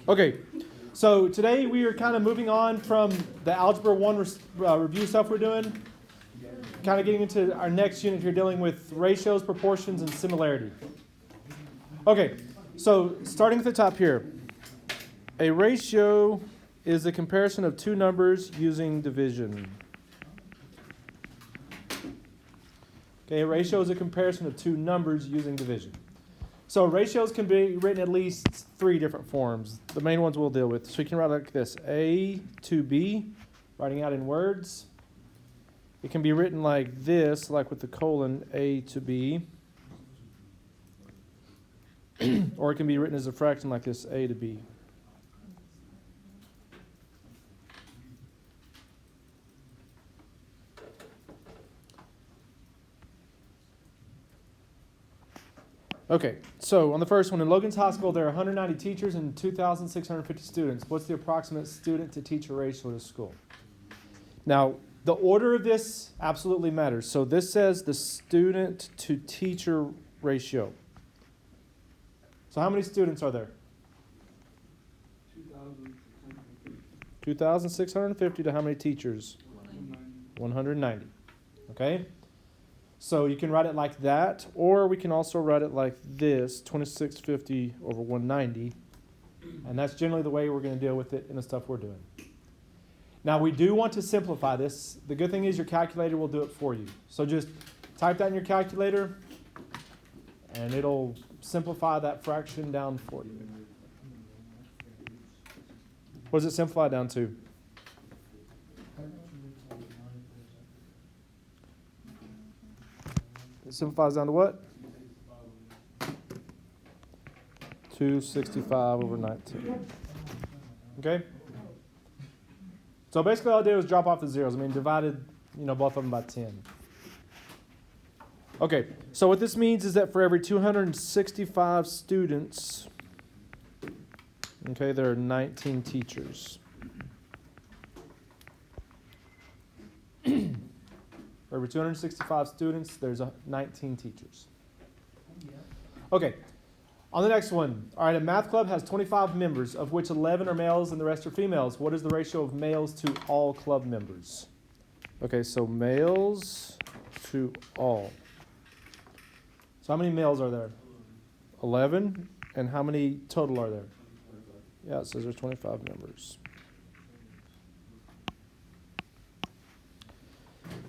Okay, so today we are kind of moving on from the Algebra 1 review stuff we're doing, kind of getting into our next unit here dealing with ratios, proportions, and similarity. Okay, so starting at the top here, a ratio is a comparison of two numbers using division. Okay, a ratio is a comparison of two numbers using division. So ratios can be written at least three different forms. The main ones we'll deal with. So you can write like this, A to B, writing out in words. It can be written like this, like with the colon, A to B. Or it can be written as a fraction like this, A to B. Okay, so on the first one, in Logan's High School, there are 190 teachers and 2,650 students. What's the approximate student-to-teacher ratio to school? Now, the order of this absolutely matters. So this says the student-to-teacher ratio. So how many students are there? 2,650 to how many teachers? 190. Okay? So you can write it like that, or we can also write it like this, 2650 over 190. And that's generally the way we're going to deal with it in the stuff we're doing. Now, we do want to simplify this. The good thing is your calculator will do it for you. So just type that in your calculator, and it'll simplify that fraction down for you. What does it simplify down to? It simplifies down to what? 265 over 19. Okay? So basically all I did was drop off the zeros. I mean, divided, both of them by 10. Okay, so what this means is that for every 265 students, okay, there are 19 teachers. For every 265 students, there's 19 teachers. Okay, on the next one. All right, a math club has 25 members, of which 11 are males and the rest are females. What is the ratio of males to all club members? Okay, so males to all. So how many males are there? 11. And how many total are there? Yeah, it says there's 25 members.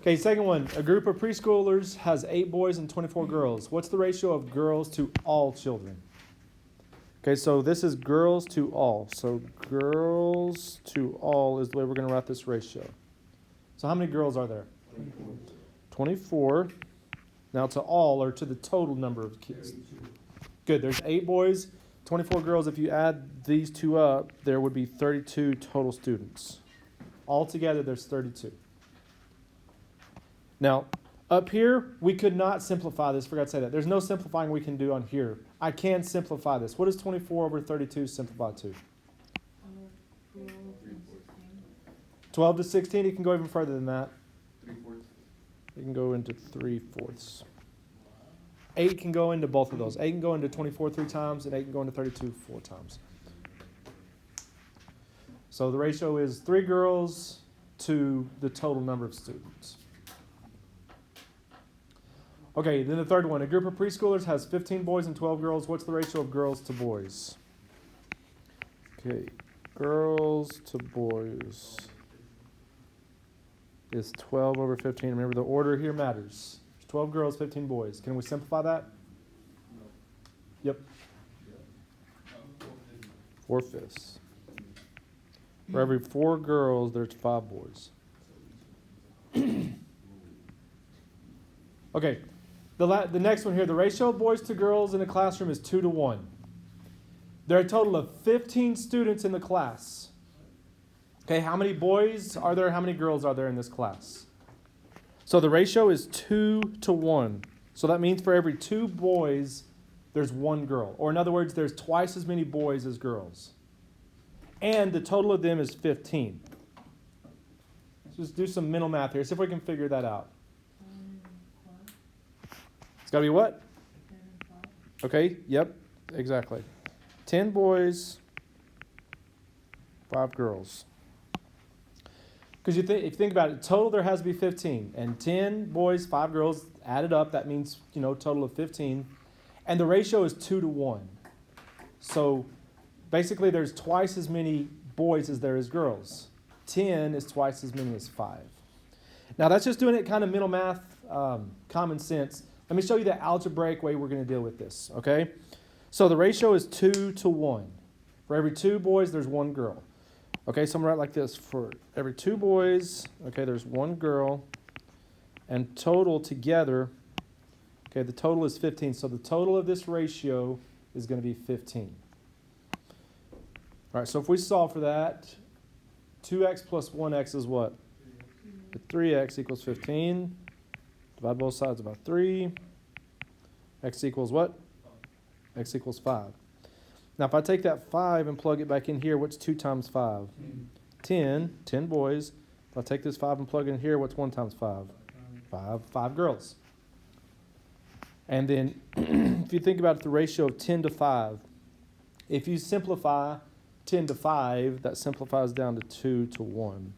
Okay, second one. A group of preschoolers has 8 boys and 24 girls. What's the ratio of girls to all children? Okay, so this is girls to all. So girls to all is the way we're going to write this ratio. So how many girls are there? 24. Now to all, or to the total number of kids. Good, there's 8 boys, 24 girls. If you add these two up, there would be 32 total students. Altogether, there's 32. Now, up here, we could not simplify this. Forgot to say that. There's no simplifying we can do on here. I can simplify this. What does 24 over 32 simplify to? 12 to 16. It can go even further than that. 3/4. It can go into 3/4. 8 can go into both of those. 8 can go into 24 3 times, and 8 can go into 32 4 times. So the ratio is 3 girls to the total number of students. Okay, then the third one. A group of preschoolers has 15 boys and 12 girls. What's the ratio of girls to boys? Okay, girls to boys is 12 over 15. Remember, the order here matters. 12 girls, 15 boys. Can we simplify that? Yep. 4/5. For every 4 girls, there's 5 boys. Okay, the next one here. The ratio of boys to girls in a classroom is 2 to 1. There are a total of 15 students in the class. Okay, how many boys are there? How many girls are there in this class? So the ratio is 2 to 1. So that means for every 2 boys, there's 1 girl. Or in other words, there's twice as many boys as girls. And the total of them is 15. Let's just do some mental math here. See if we can figure that out. It's got to be what? Okay, yep, exactly. 10 boys, 5 girls. Because if you think about it, total there has to be 15. And 10 boys, 5 girls, added up, that means, total of 15. And the ratio is 2 to 1. So basically there's twice as many boys as there is girls. 10 is twice as many as 5. Now that's just doing it kind of mental math, common sense. Let me show you the algebraic way we're going to deal with this, okay? So the ratio is 2 to 1. For every 2 boys, there's 1 girl. Okay, so I'm going to write like this. For every 2 boys, okay, there's 1 girl. And total together, okay, the total is 15. So the total of this ratio is going to be 15. All right, so if we solve for that, 2x plus 1x is what? 3x equals 15. Divide both sides by 3. X equals what? X equals 5. Now, if I take that 5 and plug it back in here, what's 2 times 5? 10. 10 boys. If I take this 5 and plug it in here, what's 1 times 5? 5. 5 girls. And then, if you think about the ratio of 10 to 5, if you simplify 10 to 5, that simplifies down to 2 to 1.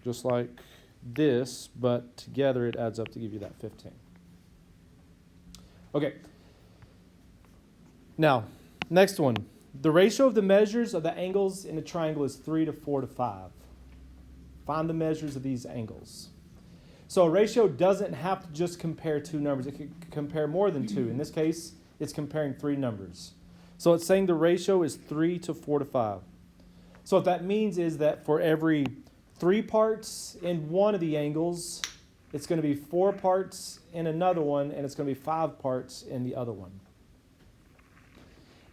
Just like this, but together it adds up to give you that 15. Okay. Now, next one. The ratio of the measures of the angles in a triangle is 3 to 4 to 5. Find the measures of these angles. So a ratio doesn't have to just compare 2 numbers. It can compare more than 2. In this case, it's comparing 3 numbers. So it's saying the ratio is 3 to 4 to 5. So what that means is that for every 3 parts in one of the angles, it's going to be 4 parts in another one, and it's going to be 5 parts in the other one.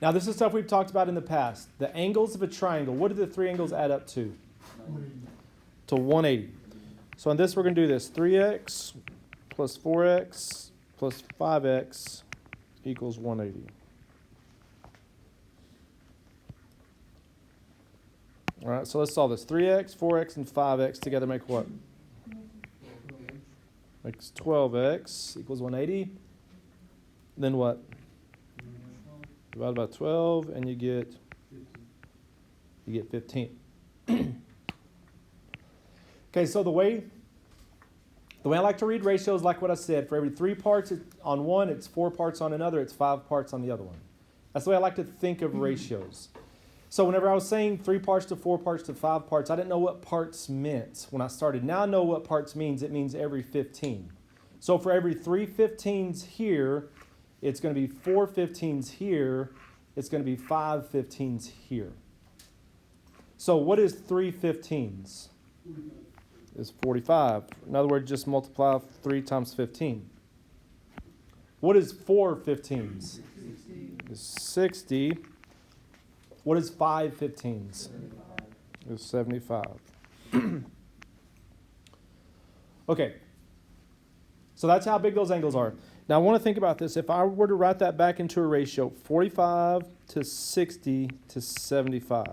Now, this is stuff we've talked about in the past. The angles of a triangle, what do the 3 angles add up to? 180. To 180. So on this, we're going to do this. 3x plus 4x plus 5x equals 180. All right, so let's solve this. 3x, 4x, and 5x together make what? Makes 12x equals 180. Then what? Divided by 12, and you get 15. Okay, so the way I like to read ratios, like what I said, for every 3 parts on one, it's 4 parts on another, it's 5 parts on the other one. That's the way I like to think of ratios. So whenever I was saying 3 parts to 4 parts to 5 parts, I didn't know what parts meant when I started. Now I know what parts means. It means every 15. So for every 3 15s here, it's going to be 4 15s here. It's going to be 5 15s here. So what is 3 15s? It's 45. In other words, just multiply 3 times 15. What is 4 15s? It's 60. What is 5 15s? It's 75. Okay. So that's how big those angles are. Now I want to think about this. If I were to write that back into a ratio, 45 to 60 to 75.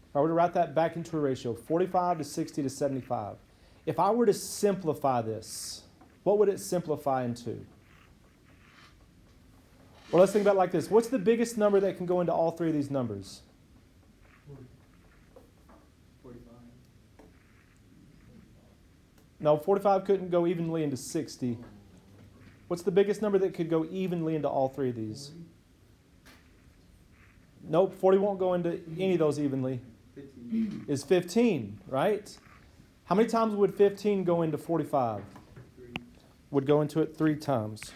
If I were to write that back into a ratio, 45 to 60 to 75. If I were to simplify this, what would it simplify into? Well, let's think about it like this. What's the biggest number that can go into all 3 of these numbers? 45. No, 45 couldn't go evenly into 60. What's the biggest number that could go evenly into all 3 of these? 40. Nope, 40 won't go into any of those evenly. 15. Is 15, right? How many times would 15 go into 45? 3. Would go into it 3 times.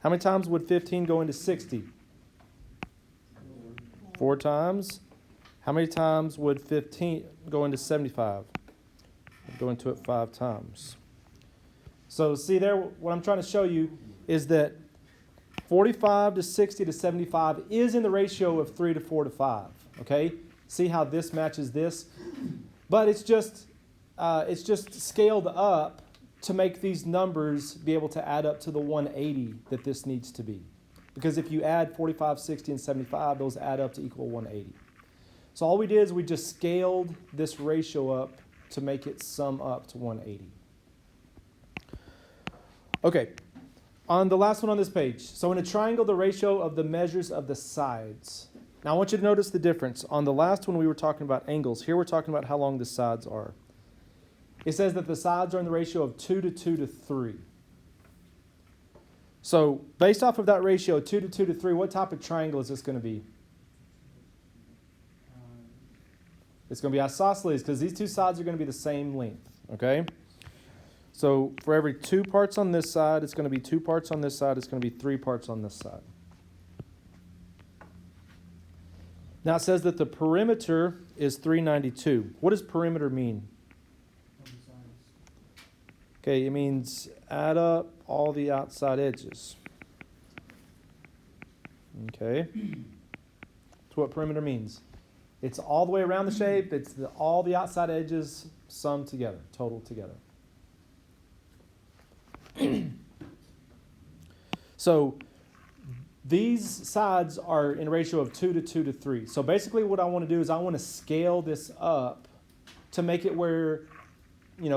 How many times would 15 go into 60? 4 times. How many times would 15 go into 75? Would go into it 5 times. So see there, what I'm trying to show you is that 45 to 60 to 75 is in the ratio of 3 to 4 to 5. Okay? See how this matches this? But it's just scaled up to make these numbers be able to add up to the 180 that this needs to be. Because if you add 45, 60, and 75, those add up to equal 180. So all we did is we just scaled this ratio up to make it sum up to 180. Okay, on the last one on this page. So in a triangle, the ratio of the measures of the sides. Now I want you to notice the difference. On the last one we were talking about angles. Here we're talking about how long the sides are. It says that the sides are in the ratio of 2 to 2 to 3. So based off of that ratio, 2 to 2 to 3, what type of triangle is this going to be? It's going to be isosceles because these two sides are going to be the same length. Okay? So for every 2 parts on this side, it's going to be 2 parts on this side. It's going to be 3 parts on this side. Now it says that the perimeter is 392. What does perimeter mean? Okay, it means add up all the outside edges. Okay? That's what perimeter means. It's all the way around the shape. It's all the outside edges summed together, total together. So these sides are in a ratio of 2 to 2 to 3. So basically what I want to do is I want to scale this up to make it where,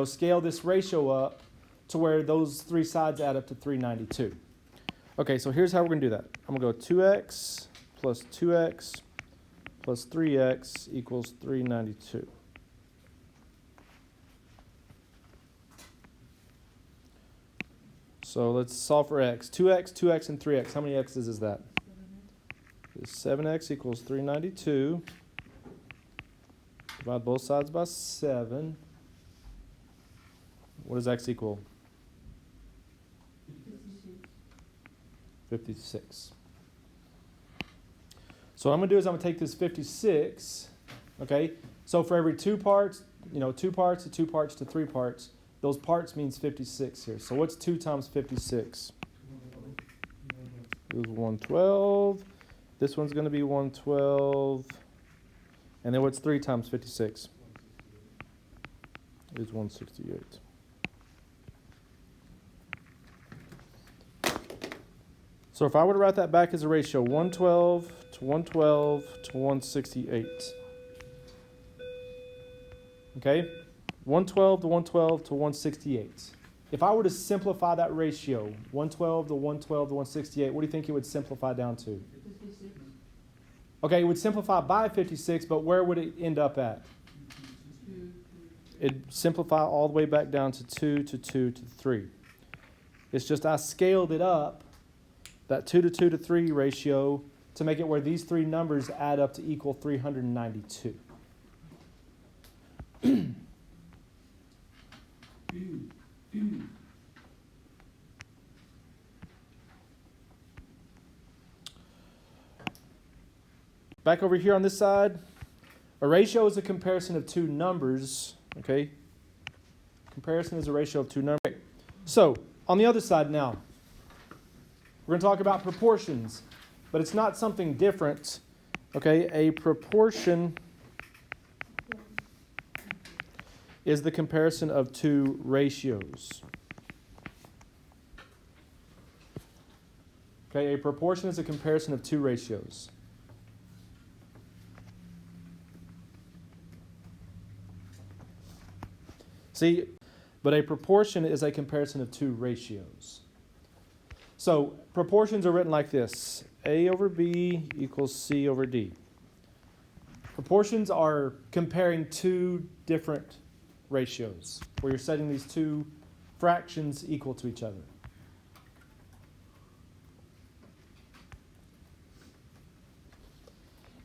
scale this ratio up to where those 3 sides add up to 392. Okay, so here's how we're going to do that. I'm going to go 2x plus 2x plus 3x equals 392. So let's solve for x. 2x, 2x, and 3x. How many x's is that? 7x equals 392. Divide both sides by 7. What does x equal? 56. So what I'm going to do is I'm going to take this 56, okay? So for every 2 parts, 2 parts to 2 parts to 3 parts, those parts means 56 here. So what's 2 times 56? It was 112. This one's going to be 112. And then what's 3 times 56? It is 168. So if I were to write that back as a ratio, 112 to 112 to 168. Okay? 112 to 112 to 168. If I were to simplify that ratio, 112 to 112 to 168, what do you think it would simplify down to? 56. Okay, it would simplify by 56, but where would it end up at? It'd simplify all the way back down to 2 to 2 to 3. It's just I scaled it up, that 2 to 2 to 3 ratio, to make it where these 3 numbers add up to equal 392. Back over here on this side, a ratio is a comparison of 2 numbers, okay? Comparison is a ratio of 2 numbers. Okay. So, on the other side now, we're going to talk about proportions, but it's not something different, okay? A proportion is the comparison of 2 ratios. Okay, a proportion is a comparison of 2 ratios. See, but a proportion is a comparison of 2 ratios. So proportions are written like this. A over B equals C over D. Proportions are comparing 2 different ratios, where you're setting these 2 fractions equal to each other.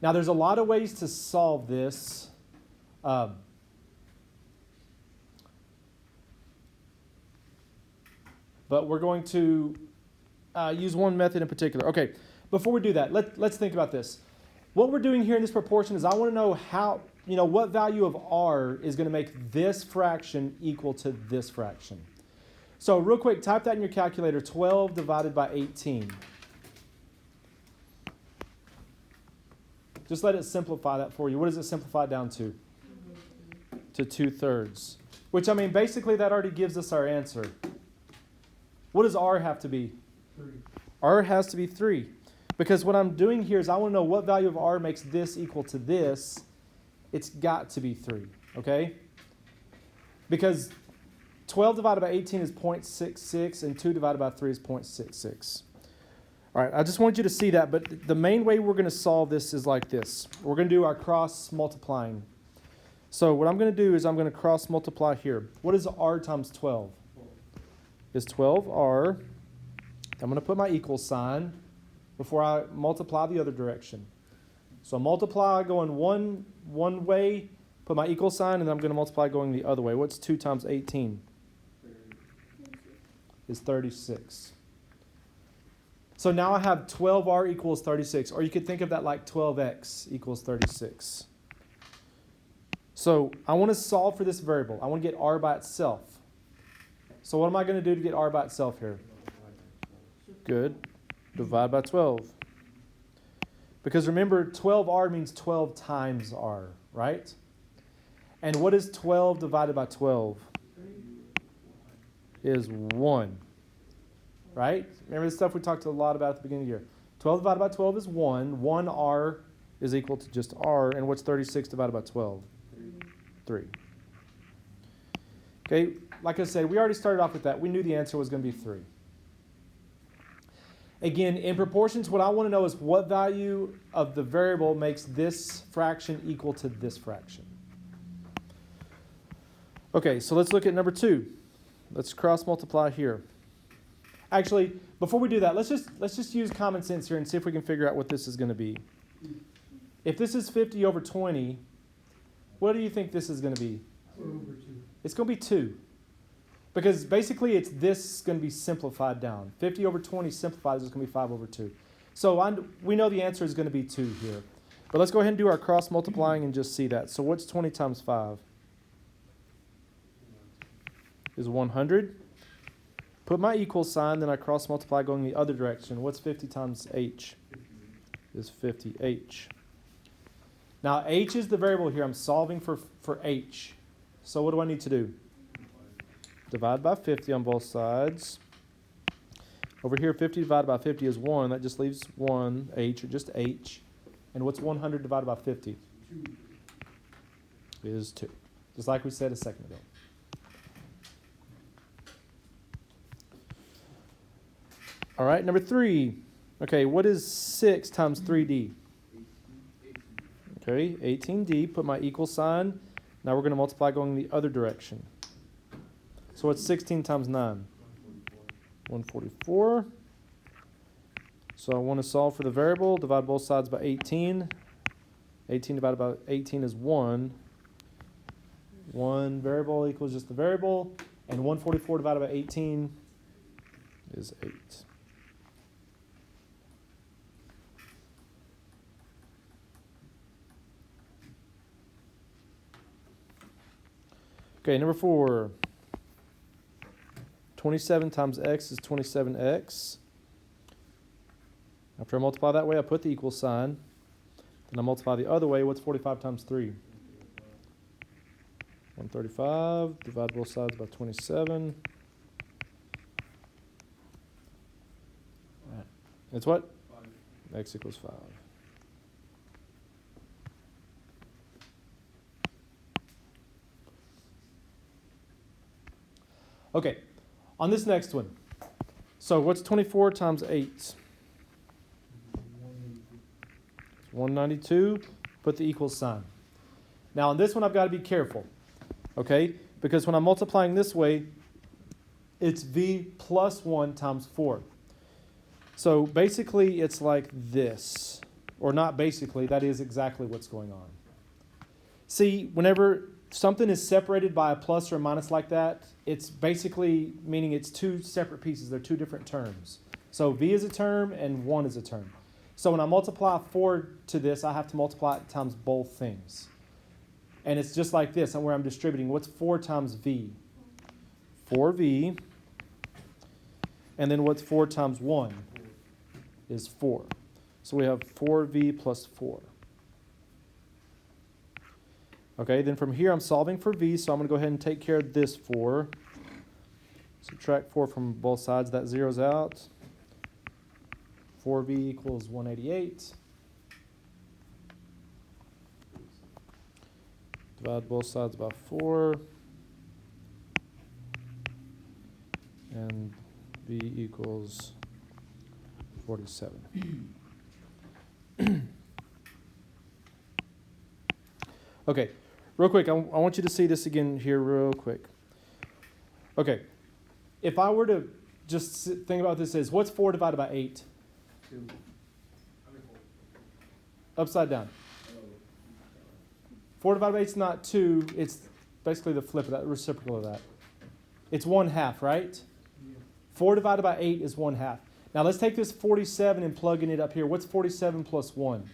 Now there's a lot of ways to solve this. But we're going to use one method in particular. Okay, before we do that, let's think about this. What we're doing here in this proportion is I want to know how, what value of r is going to make this fraction equal to this fraction. So real quick, type that in your calculator, 12 divided by 18. Just let it simplify that for you. What does it simplify down to? To 2/3. Which, basically that already gives us our answer. What does r have to be? 3. R has to be 3. Because what I'm doing here is I want to know what value of r makes this equal to this. It's got to be 3, okay? Because 12 divided by 18 is 0.66, and 2 divided by 3 is 0.66. All right, I just want you to see that, but the main way we're going to solve this is like this. We're going to do our cross multiplying. So what I'm going to do is I'm going to cross multiply here. What is r times 12? Is 12r. I'm going to put my equal sign before I multiply the other direction. So multiply going one way, put my equal sign, and then I'm going to multiply going the other way. What's 2 times 18? Is 36. So now I have 12r equals 36, or you could think of that like 12x equals 36. So I want to solve for this variable. I want to get r by itself. So what am I going to do to get r by itself here? Good. Divide by 12. Because remember, 12r means 12 times r, right? And what is 12 divided by 12? Is 1. Right? Remember the stuff we talked a lot about at the beginning of the year. 12 divided by 12 is 1. 1r is equal to just r. And what's 36 divided by 12? 3. Okay, like I said, we already started off with that. We knew the answer was going to be 3. Again, in proportions, what I want to know is what value of the variable makes this fraction equal to this fraction. Okay, so let's look at number 2. Let's cross multiply here. Actually, before we do that, let's just use common sense here and see if we can figure out what this is going to be. If this is 50 over 20, what do you think this is going to be? 4 over 2. It's going to be 2. Because basically it's this going to be simplified down. 50 over 20 simplified is going to be 5 over 2. So we know the answer is going to be 2 here. But let's go ahead and do our cross multiplying and just see that. So what's 20 times 5? Is 100. Put my equal sign, then I cross multiply going the other direction. What's 50 times h? Is 50h. Now h is the variable here. I'm solving for h. So what do I need to do? Divide by 50 on both sides. Over here, 50 divided by 50 is 1. That just leaves 1, h, or just h. And what's 100 divided by 50? 2. Is 2. Just like we said a second ago. All right, number 3. Okay, what is 6 times 3d? Okay, 18d. Put my equal sign. Now we're going to multiply going the other direction. So what's 16 times 9? 144. So I want to solve for the variable. Divide both sides by 18. 18 divided by 18 is 1. 1 variable equals just the variable. And 144 divided by 18 is 8. Okay, number 4. 27 times x is 27x. After I multiply that way, I put the equal sign. Then I multiply the other way. What's 45 times 3? 135. Divide both sides by 27. It's what? 5. X equals 5. Okay, on this next one. So what's 24 times 8? It's 192. Put the equal sign. Now on this one, I've got to be careful. Okay, because when I'm multiplying this way, it's v plus 1 times 4. So basically, it's like this. Or not basically, that is exactly what's going on. See, whenever something is separated by a plus or a minus like that, it's basically meaning it's two separate pieces. They're two different terms. So v is a term and 1 is a term. So when I multiply 4 to this, I have to multiply it times both things. And it's just like this, where I'm distributing. What's 4 times v? 4v. And then what's 4 times 1? Is 4. So we have 4v plus 4. Okay, then from here I'm solving for v, so I'm going to go ahead and take care of this 4. Subtract 4 from both sides, that zeroes out. 4v equals 188. Divide both sides by 4. And v equals 47. Okay, real quick, I want you to see this again here real quick. Okay, if I were to just think about this as, what's 4 divided by 8? 2. Upside down. 4 divided by 8 is not 2, it's basically the flip of that, reciprocal of that. It's 1/2, right? 4 divided by 8 is 1/2. Now let's take this 47 and plugging it up here. What's 47 plus 1?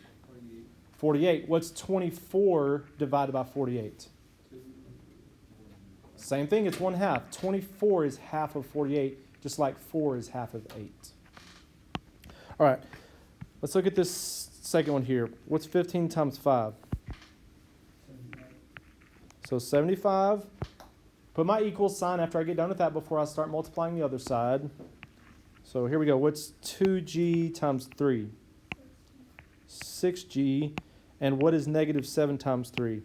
48. What's 24 divided by 48? Same thing, it's 1/2. 24 is half of 48, just like 4 is half of 8. All right, let's look at this second one here. What's 15 times 5? 75. So 75. Put my equal sign after I get done with that before I start multiplying the other side. So here we go. What's 2g times 3? 6g. And what is negative 7 times 3?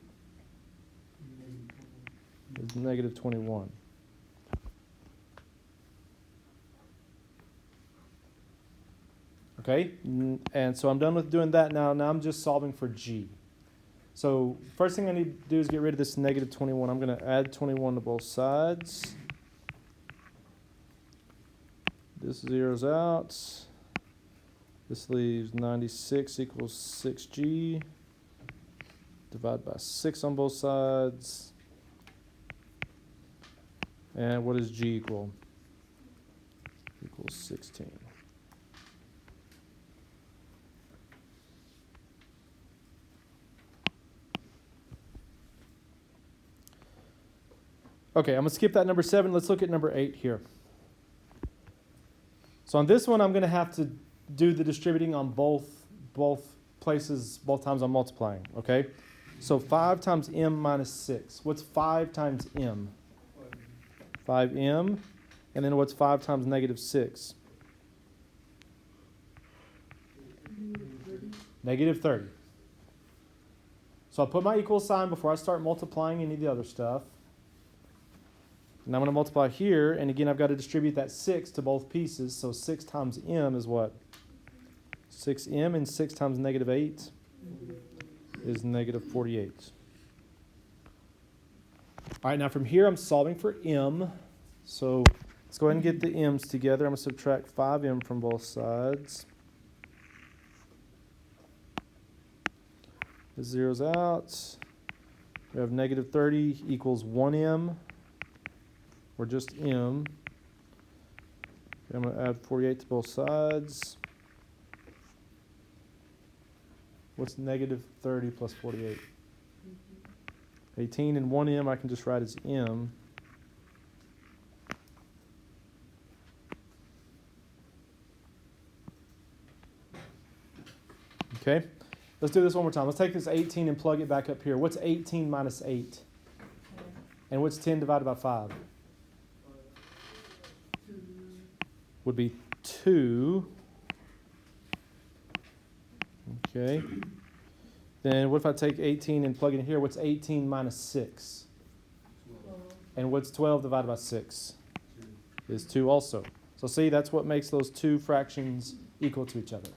It's negative 21. Okay, and so I'm done with doing that now. Now I'm just solving for g. So first thing I need to do is get rid of this negative 21. I'm going to add 21 to both sides. This zeroes out. This leaves 96 equals 6g. Divide by 6 on both sides. And what does g equal? Equals 16. Okay, I'm going to skip that number 7. Let's look at number 8 here. So on this one, I'm going to have to do the distributing on both places, both times I'm multiplying, okay? So 5 times m minus 6. What's 5 times m? 5m. And then what's 5 times negative 6? Negative 30. So I'll put my equal sign before I start multiplying any of the other stuff. And I'm going to multiply here, and again, I've got to distribute that 6 to both pieces, so 6 times m is what? 6m, and 6 times negative 8 is negative 48. All right, now from here, I'm solving for m. So let's go ahead and get the m's together. I'm going to subtract 5m from both sides. The zeroes out. We have negative 30 equals 1m. Or just m. I'm going to add 48 to both sides. What's negative 30 plus 48? 18, and 1m I can just write as m. Okay, let's do this one more time. Let's take this 18 and plug it back up here. What's 18 minus 8? And what's 10 divided by 5? Would be 2. Okay. Then what if I take 18 and plug it in here? What's 18 minus 6? 12. And what's 12 divided by 6? 2. Is 2 also. So see, that's what makes those two fractions equal to each other.